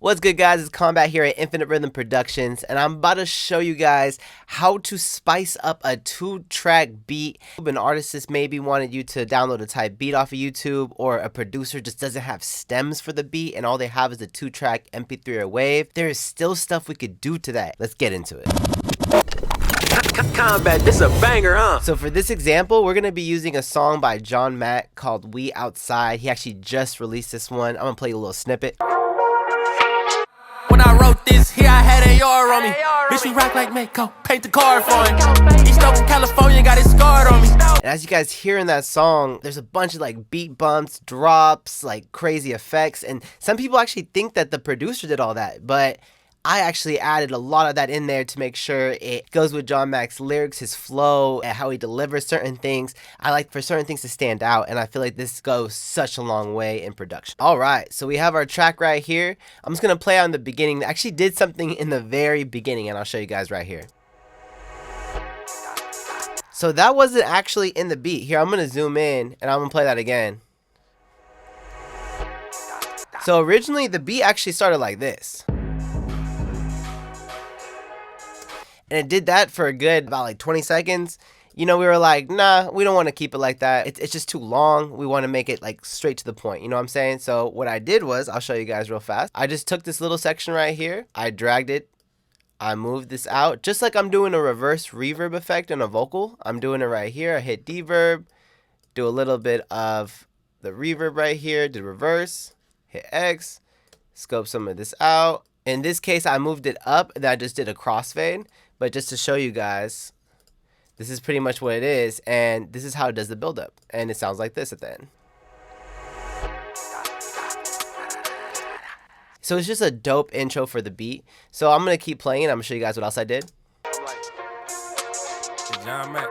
What's good, guys? It's Kombat here at Infinite Rhythm Productions, and I'm about to show you guys how to spice up a 2-track beat. An artist just maybe wanted you to download a type beat off of YouTube, or a producer just doesn't have stems for the beat and all they have is a 2-track MP3 or wave. There is still stuff we could do to that. Let's get into it. Kombat, this a banger, huh? So for this example, we're going to be using a song by John Mackk called We Outside. He actually just released this one. I'm going to play you a little snippet. When I wrote this here, I had AR on me. Bitch, we rock like Mako, paint the card for him. East Oakland, California, got it scarred on me. And as you guys hear in that song, there's a bunch of like beat bumps, drops, like crazy effects. And some people actually think that the producer did all that, but I actually added a lot of that in there to make sure it goes with John Mack's lyrics, his flow, and how he delivers certain things. I like for certain things to stand out, and I feel like this goes such a long way in production. Alright, so we have our track right here. I'm just going to play on the beginning. I actually did something in the very beginning, and I'll show you guys right here. So that wasn't actually in the beat. Here, I'm going to zoom in, and I'm going to play that again. So originally, the beat actually started like this. And it did that for a good about like 20 seconds. You know, we were like, nah, we don't want to keep it like that. It's just too long. We want to make it like straight to the point. You know what I'm saying? So what I did was, I'll show you guys real fast. I just took this little section right here. I dragged it. I moved this out. Just like I'm doing a reverse reverb effect on a vocal. I'm doing it right here. I hit deverb. Do a little bit of the reverb right here. Do reverse. Hit X. Scope some of this out. In this case, I moved it up. And I just did a crossfade. But just to show you guys, this is pretty much what it is, and this is how it does the build-up. And it sounds like this at the end. So it's just a dope intro for the beat. So I'm going to keep playing. I'm going to show you guys what else I did. John Mackk.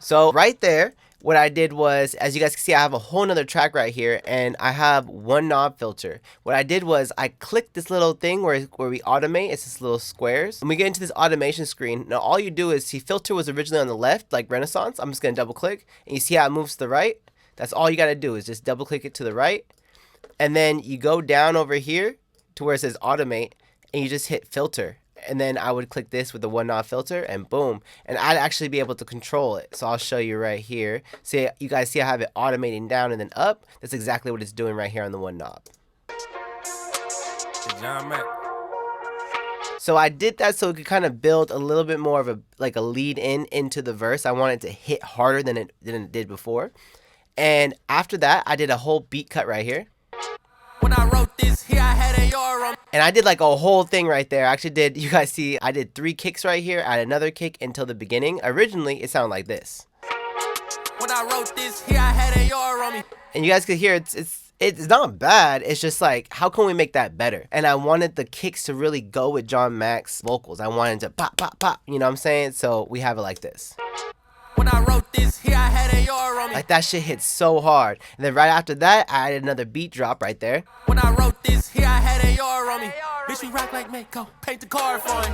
So right there, what I did was, as you guys can see, I have a whole nother track right here, and I have one knob filter. What I did was I clicked this little thing where we automate. It's this little squares. When we get into this automation screen, now all you do is, see, filter was originally on the left, like Renaissance. I'm just going to double click, and you see how it moves to the right? That's all you got to do is just double click it to the right, and then you go down over here to where it says automate, and you just hit filter. And then I would click this with the one knob filter, and boom, and I'd actually be able to control it. So I'll show you right here. See, you guys see I have it automating down and then up. That's exactly what it's doing right here on the one knob. John Mackk. So I did that so it could kind of build a little bit more of a lead in into the verse. I wanted to hit harder than it did before. And after that, I did a whole beat cut right here. When I wrote this here, I had AR on me. And I did like a whole thing right there. I actually did, you guys see, I did 3 kicks right here, add another kick until the beginning. Originally, it sounded like this. When I wrote this here, I had AR on me. And you guys could hear it's not bad. It's just like, how can we make that better? And I wanted the kicks to really go with John Mack's vocals. I wanted to pop, pop, pop. You know what I'm saying? So we have it like this. When I wrote this here, I had AR on me. Like that shit hits so hard. And then right after that, I added another beat drop right there. When I wrote this here, I had AR on me. Bitch, we rock like Mako, paint the card for him.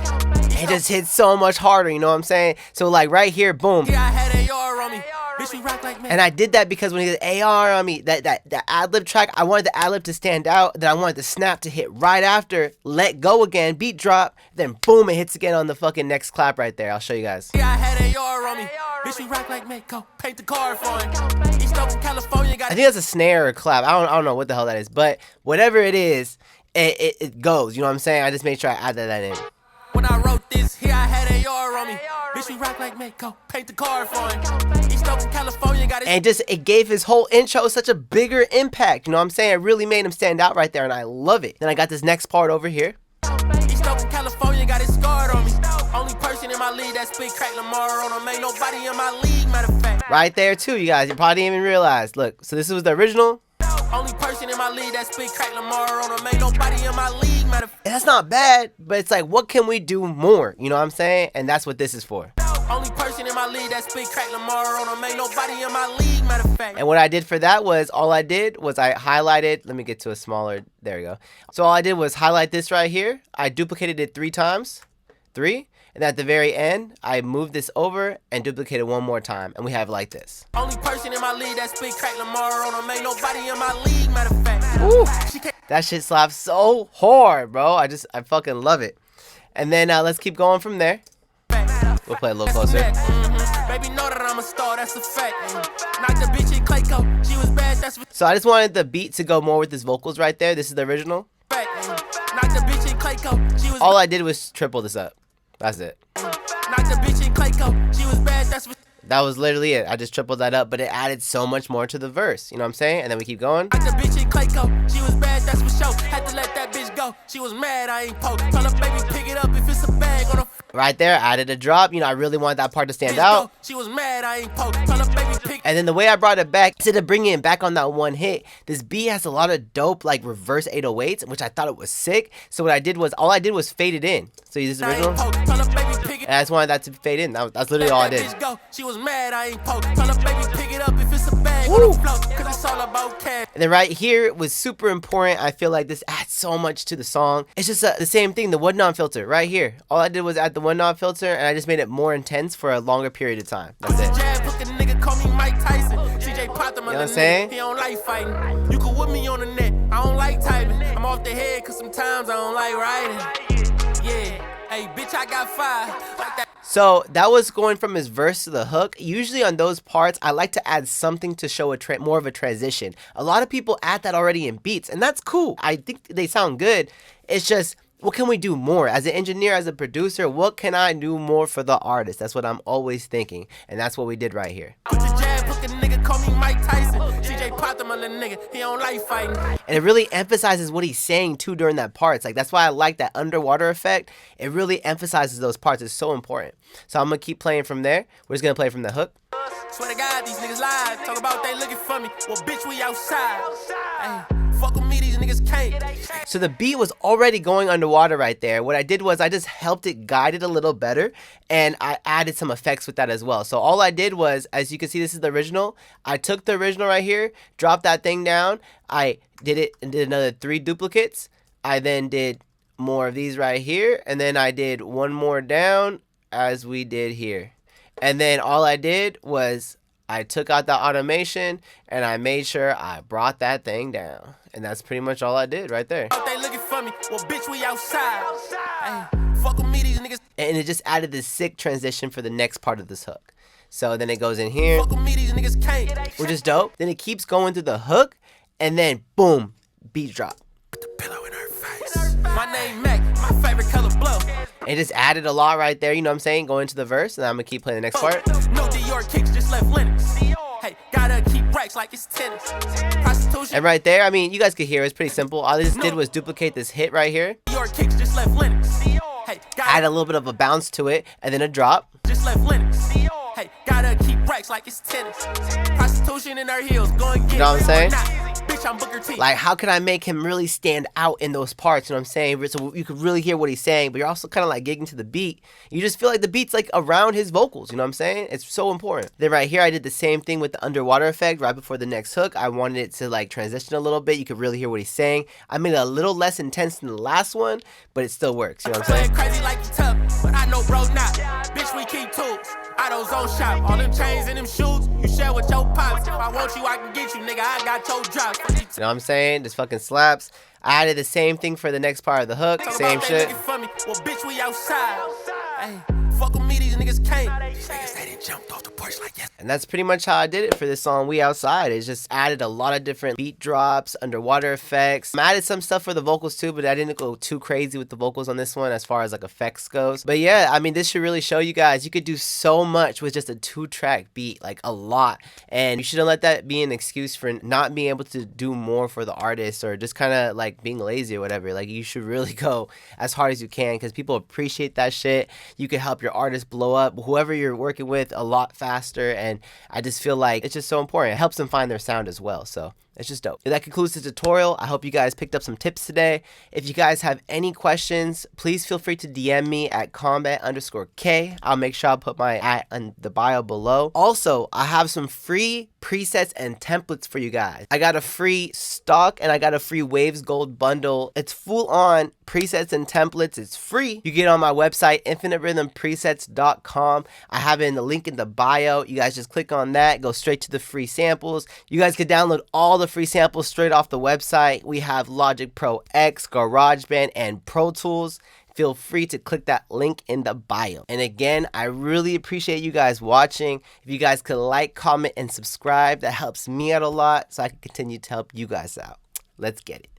It just hits so much harder, you know what I'm saying? So like right here, boom. Yeah, I had AR on me. Bitch, we rock like Mako. And I did that because when he did AR on me, that ad-lib track, I wanted the ad-lib to stand out. Then I wanted the snap to hit right after, let go again, beat drop. Then boom, it hits again on the fucking next clap right there. I'll show you guys. Yeah, I had AR on me. Bitch, we rock like Mako, paint the card for him. East Oakland, California, got I think that's a snare or a clap. I don't know what the hell that is. But whatever it is, it goes. You know what I'm saying? I just made sure I added that in. When I wrote this here, I had AR on me. Bitch, we rock like Mako, paint the card for him. East Oakland, California, got it. And it gave his whole intro such a bigger impact. You know what I'm saying? It really made him stand out right there, and I love it. Then I got this next part over here. East Oakland, California, got it scarred on me. Only person in my league that spit crack Lamar on him. Ain't nobody in my league, matter of fact. Right there too, you guys. You probably didn't even realize. Look, so this was the original. Only person in my league that spit crack Lamar on him. Ain't nobody in my league, matter of fact. And that's not bad, but it's like, what can we do more? You know what I'm saying? And that's what this is for. Only person in my league that spit crack Lamar on him. Ain't nobody in my league, matter of fact. And what I did for that was, all I did was I highlighted, let me get to a smaller, there we go. So all I did was highlight this right here. I duplicated it 3 times, 3. And at the very end, I moved this over and duplicated one more time. And we have it like this. Only person in my league that spit crack Lamar on him. Ain't nobody in my league, matter of fact. Woo. That shit slaps so hard, bro. I fucking love it. And then let's keep going from there. We'll play a little closer. Baby know that I'm a star, that's a fact. Knock the bitch in Clayco, she was bad, that's So I just wanted the beat to go more with his vocals right there. This is the original. Knock the bitch in Clayco, she was All I did was triple this up. That's it. knock the bitch in Clayco, she was bad, that's That was literally it. I just tripled that up, but it added so much more to the verse. You know what I'm saying? And then we keep going. knock the bitch in Clayco, she was bad, that's for sure. Had to let that bitch go, she was mad, I ain't poke. Tell her baby pick it up if it's a bag on a Right there, I added a drop. You know, I really wanted that part to stand out. She was mad, I ain't poke. Tell her baby pick. And then the way I brought it back, instead of bringing it back on that one hit, this beat has a lot of dope, like, reverse 808s, which I thought it was sick. So what I did was, all I did was fade it in. So this is original. And I just wanted that to fade in. That's literally all I did. She was mad, I ain't poke. Tell her baby pick it up if it's a bag on the floor, cause it's all about cash. And then right here was super important. I feel like this adds so much to the song. It's just the same thing, the one non-filter right here. All I did was add the one non-filter, and I just made it more intense for a longer period of time. That's it. You know what I'm saying? He don't like fighting. You can whip me on the net. I don't like typing. I'm off the head cause sometimes I don't like writing. Yeah. Hey, bitch, I got five. Like that. So that was going from his verse to the hook. Usually on those parts, I like to add something to show more of a transition. A lot of people add that already in beats, and that's cool. I think they sound good. It's just, what can we do more? As an engineer, as a producer, what can I do more for the artist? That's what I'm always thinking, and that's what we did right here. With the jab, hook a nigga, call me Mike Tyson. CJ popped him on the nigga, he don't like fighting. And it really emphasizes what he's saying too during that parts. Like, that's why I like that underwater effect. It really emphasizes those parts. It's so important. So I'm gonna keep playing from there. We're just gonna play from the hook. Swear to God, these niggas live. Talk about they looking for me. Well, bitch, we outside. Hey, fuck with me, these niggas can't. So the beat was already going underwater right there. What I did was I just helped it guide it a little better, and I added some effects with that as well. So all I did was, as you can see, this is the original. I took the original right here, dropped that thing down. I did it and did another 3 duplicates. I then did more of these right here, and then I did one more down as we did here. And then all I did was I took out the automation and I made sure I brought that thing down. And that's pretty much all I did right there. They looking for me. Well, bitch, we outside. Hey, fuck with me, these niggas. And it just added this sick transition for the next part of this hook. So then it goes in here, Fuck with me, these niggas can't. which is dope. Then it keeps going through the hook, and then boom, beat drop. Put the pillow in her face. My name Mac, my favorite color blue. It just added a lot right there, you know what I'm saying? Going into the verse, and I'm gonna keep playing the next part. No Dior kicks, just left Linux. Hey, gotta keep racks like it's tennis. Prostitution. And right there, I mean, you guys could hear it's pretty simple. All I just did was duplicate this hit right here, Dior kicks, just left Linux. Hey, add a little bit of a bounce to it, and then a drop. just left Linux. Hey, gotta keep racks like it's tennis. Prostitution in her heels, going get You know what I'm saying? Bitch, I'm Booker T. Like, how can I make him really stand out in those parts? You know what I'm saying? So you could really hear what he's saying, but you're also kind of like gigging to the beat. You just feel like the beat's like around his vocals. You know what I'm saying? It's so important. Then right here, I did the same thing with the underwater effect right before the next hook. I wanted it to like transition a little bit. You could really hear what he's saying. I made it a little less intense than the last one, but it still works. You know what I'm saying? Crazy like you tough, but I know bro not. Bitch, we keep tools. AutoZone shop, all them chains and them shoes. You share with your pops. If I want you, I can get you, nigga. I got your drops. You know what I'm saying? Just fucking slaps. I added the same thing for the next part of the hook. Same shit. For me. Well, bitch, we outside. Hey, fuck with me, these niggas can't. Niggas, they didn't jump off the porch like yes. And that's pretty much how I did it for this song, We Outside. It just added a lot of different beat drops, underwater effects. I added some stuff for the vocals too, but I didn't go too crazy with the vocals on this one as far as like effects goes. But yeah, I mean, this should really show you guys you could do so much with just a 2-track beat, like a lot. And you shouldn't let that be an excuse for not being able to do more for the artist or just kind of like being lazy or whatever. Like, you should really go as hard as you can because people appreciate that shit. You can help your artist blow up, whoever you're working with, a lot faster. And I just feel like it's just so important. It helps them find their sound as well. So it's just dope. That concludes the tutorial. I hope you guys picked up some tips today. If you guys have any questions, please feel free to DM me at Kombat_K. I'll make sure I'll put my @ in the bio below. Also, I have some free presets and templates for you guys. I got a free stock and I got a free Waves Gold bundle. It's full on presets and templates. It's free. You get on my website, infiniterhythmpresets.com. I have it in the link in the bio. You guys just click on that, go straight to the free samples. You guys can download all the free samples straight off the website. We have Logic Pro X, GarageBand, and Pro Tools. Feel free to click that link in the bio. And again, I really appreciate you guys watching. If you guys could like, comment, and subscribe, that helps me out a lot so I can continue to help you guys out. Let's get it.